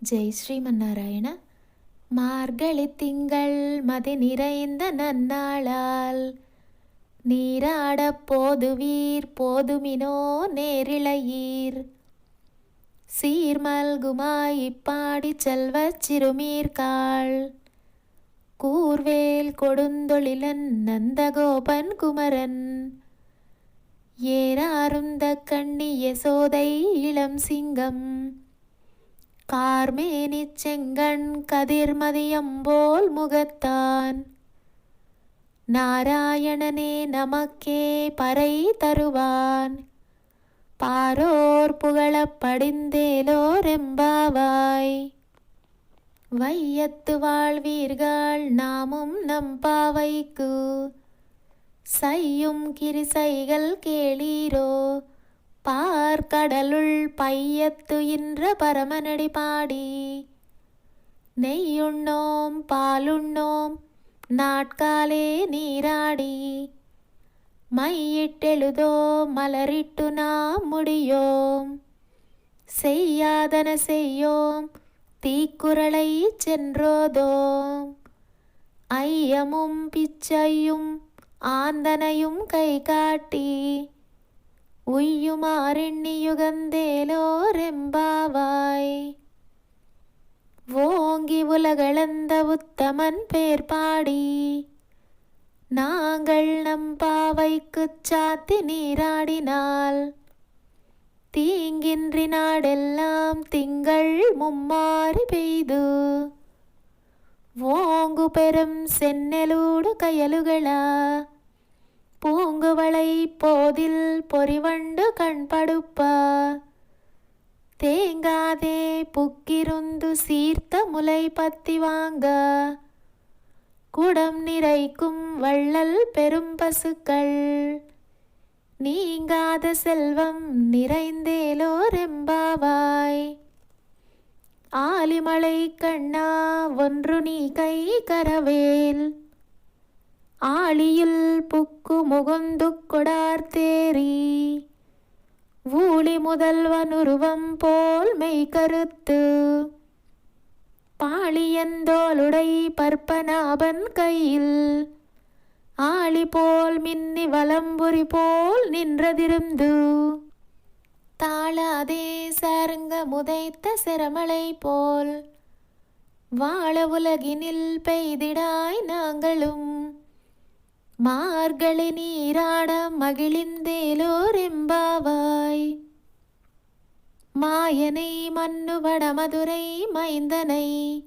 ஜெய் ஸ்ரீமன்னாராயண. மார்கழி திங்கள் மதி நிறைந்த நன்னாளால் நீராடப் போதுவீர் போதுமினோ நேரிழையீர் சீர்மல்குமாய் இப்பாடி செல்வச் சிறுமீர்காள் கூர்வேல் கொடுந்தொழிலன் நந்தகோபன் குமரன் ஏறாருந்த கண்ணி யசோதை இளம் சிங்கம் கார்மேனிச் செங்கண் கதிர்மதியம்போல் முகத்தான் நாராயணனே நமக்கே பறை தருவான் பாரோர் புகழப் படிந்தேலோரெம்பாவாய். வையத்து வாழ்வீர்கள் நாமும் நம் பாவைக்கு செய்யும் கிரிசைகள் கேளீரோ பார்க்கடலுள் பையத்து இன்ற பரமனடி பாடி நெய்யுண்ணோம் பாலுண்ணோம் நாட்காலே நீராடி மையிட்டெழுதோ மலரிட்டு நாம் முடியோம் செய்யாதன செய்யோம் தீக்குறளை சென்றோதோம் ஐயமும் பிச்சையும் ஆந்தனையும் கை காட்டி உய்யுமாறெண்ணியுகந்தேலோரெம்பாவாய். ஓங்கி உலகளந்த உத்தமன் பேர் பாடி நாங்கள் நம் பாவைக்குச் சாத்தி நீராடினால் தீங்கின்றி நாடெல்லாம் திங்கள் மும்மாறி பெய்து ஓங்கு பெரும் சென்னலூடு கயலுகளா பூங்குவளை போதில் பொறிவண்டு கண்படுப்பா தேங்காதே புக்கிருந்து சீர்த்த முலை பத்தி வாங்க குடம் நிறைக்கும் வள்ளல் பெரும் பசுக்கள் நீங்காத செல்வம் நிறைந்தேலோரெம்பாவாய். ஆலிமலை கண்ணா ஒன்று நீ கை கரவேல் ஆளியுள் புக்கு முகுந்து கொடார்த்தேரி ஊழி முதல்வனுருவம் போல் மெய் கருத்து பாளியந்தோளுடை பற்பனாபன் கையில் ஆளி போல் மின்னி வலம்புரி போல் நின்றதிருந்து தாளாதே சருங்க முதைத்த சிரமலை போல் வாழ உலகினில் பெய்திடாய் நாங்களும் மார்கழி நீராட மகிழிந்தேலோரெம்பாவாய். மாயனை மன்னுவட மதுரை மைந்தனை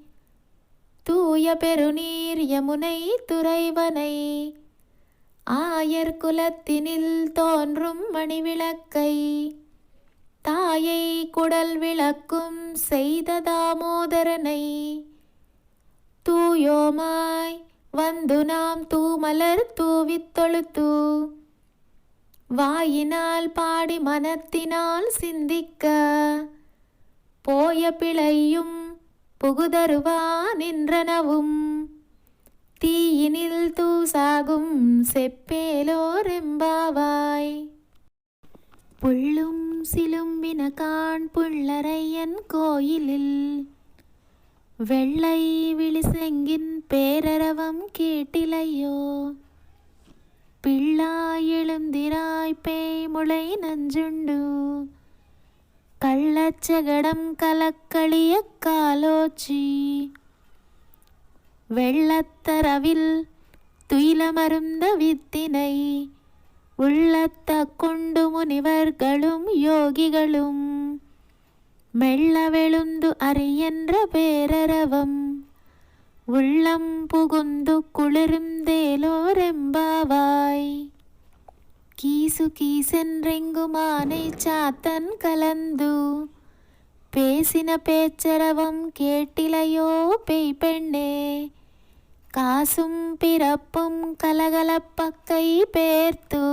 தூய பெருநீர் யமுனை துறைவனை ஆயர் குலத்தினில் தோன்றும் மணிவிளக்கை தாயை குடல் விளக்கும் செய்த தாமோதரனை தூயோமாய் வந்து நாம் தூமலர் தூவித் தொழுத்து வாயினால் பாடி மனத்தினால் சிந்திக்க போய பிழையும் புகுதருவா நின்றனவும் தீயினில் தூசாகும் செப்பேலோரெம்பாவாய். புள்ளும் சிலும்பின காண் புள்ளரையன் கோயிலில் வெள்ளை விழிசெங்கின் பேரரவம் கேட்டிலையோ பிள்ளாய் எழுந்திராய் பேய்முளை நஞ்சுண்டு கள்ளச்சகடம் கலக்களிய காலோச்சி வெள்ளத்தரவில் துயிலமருந்த வித்தினை உள்ளத்த கொண்டு முனிவர்களும் யோகிகளும் மெல்ல வெளுந்து அறியென்ற பேரரவம் உள்ளம் புகுந்து குளிர்ந்தேலோரெம்பாவாய். கீசு கீசென்றெங்குமானை சாத்தன் கலந்து பேசின பேச்சரவம் கேட்டிலையோ பேய் பெண்ணே காசும் பிறப்பும் கலகலப்பக்கை பேர்த்து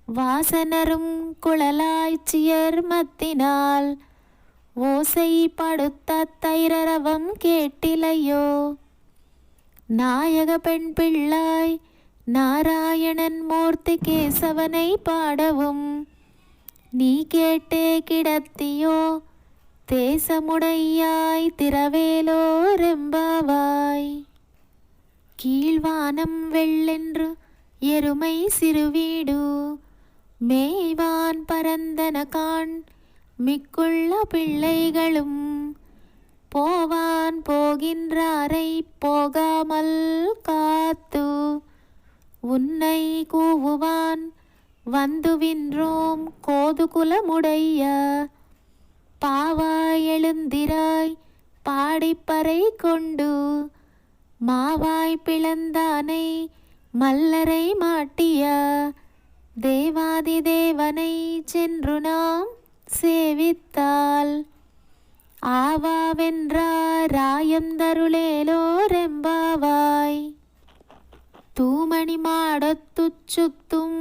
வாசனரும் குழலாய்ச்சியர் மத்தினால் ஓசை படுத்த தைரரவம் கேட்டிலையோ நாயக பெண் பிள்ளாய் நாராயணன் மூர்த்தி கேசவனை பாடவும் நீ கேட்டே கிடத்தியோ தேசமுடையாய் திரவேலோரெம்பாவாய். கீழ்வானம் வெள்ளென்று எருமை சிறுவீடு மேய்வான் பரந்தன காண் மிக்குள்ள பிள்ளைகளும் போவான் போகின்றாரை போகாமல் காத்து உன்னை கூவுவான் வந்துவின்றோம் கோதுகுலமுடைய பாவாய் எழுந்திராய் பாடிப்பறை கொண்டு மாவாய் பிளந்தானை மல்லரை மாட்டிய தேவாதி தேவனை சென்று நாம் சேவித்தால் ஆவாவென்றாராயம் தருளேலோரெம்பாவாய். தூமணி மாடத்துச் சுத்தும்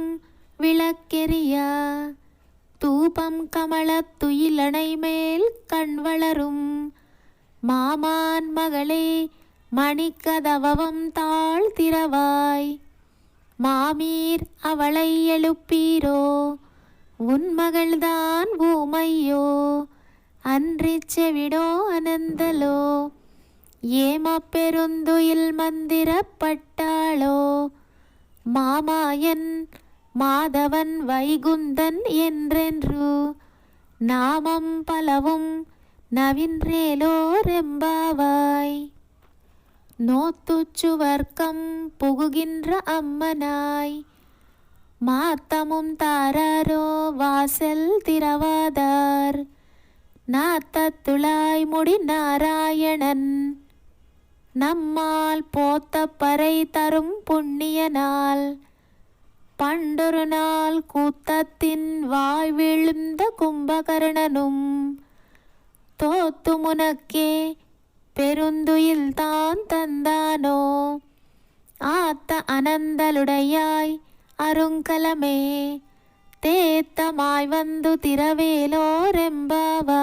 விளக்கெரிய தூபம் கமலத்துயிலணை மேல் கண் வளரும் மாமான் மகளே மணிக்கதவம் தாழ் திறவாய். மாமீர் அவளை எழுப்பீரோ உன் மகள்தான் ஊமையோ அன்றிச் செவிடோ அனந்தலோ ஏமப்பெருந்துயில் மந்திரப்பட்டாளோ மாமாயன் மாதவன் வைகுந்தன் என்றென்று நாமம் பலவும் நவின்றேலோரெம்பாவாய். நோத்துச்சுவர்க்கம் புகுகின்ற அம்மனாய் மாத்தமும் தாராரோ வாசல் திறவாதார் நாத்தத்துளாய் முடி நாராயணன் நம்மால் போத்த பறை தரும் புண்ணிய நாள் பண்டொரு நாள் கூத்தத்தின் வாய் விழுந்த கும்பகர்ணனும் தோத்து முனக்கே பெருந்துயில் தான் தந்தானோ ஆத்த அனந்தலுடையாய் அருங்கலமே தேத்தமாய் வந்து திரவேலோரெம்பாவாய்.